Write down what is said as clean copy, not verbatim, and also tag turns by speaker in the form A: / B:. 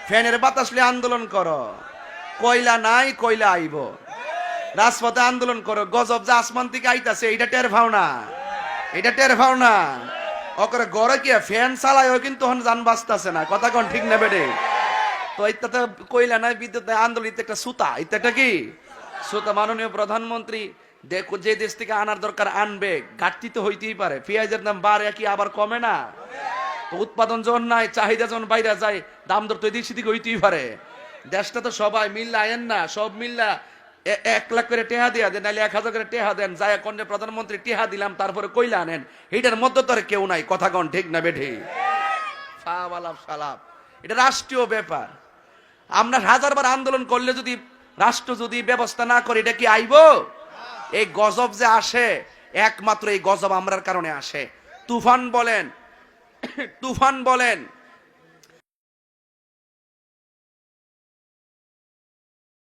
A: ফ্যানের বাতাসলে আন্দোলন করো, কয়লা নাই কয়লা আইব, রাজপথে আন্দোলন করো। গজব যে আসমান থেকে আইতাছে এটা টের ভাও না, এটা টের ভাও না। ওকরে গড়ে কি ফ্যান চালায়ও কিন্তু যান বাঁচতেছে না, কথা কোন ঠিক না বেড়ে? তো ইত্যাতে কইলা নাই, বিদ্যুৎ নাই, আন্দোলন একটা সুতা, ইত্যাটা কি সুতা। মাননীয় প্রধানমন্ত্রী দেখো যে দেশ থেকে আনার দরকার আনবে, ঘাটতি তো হইতেই পারে, পেঁয়াজের দাম বাড়ে কি আবার কমে না? তো উৎপাদন যখন নাই, চাহিদা যখন বাইরে যায়, দাম দর তো এদিক সেদিক হইতেই পারে। দেশটা তো সবাই মিল্লা আয়েন না, সব মিল্লা 1 লাখ করে টেহা দিয়া দেন, নাহলে 1000 করে টেহা দেন, যায় কন্যা প্রধানমন্ত্রী টেহা দিলাম তারপরে কইলা আনেন, এটার মধ্যে তো আর কেউ নাই, কথা কন ঠিক না বেঠি? সালাপ, এটা রাষ্ট্রীয় ব্যাপার। আমরা 1000বার আন্দোলন করলে যদি রাষ্ট্র যদি ব্যবস্থা না করে, এটা কি আইব? এই গজব যে আসে, একমাত্র এই গজব আমরার কারণে আসে। তুফান বলেন, তুফান বলেন,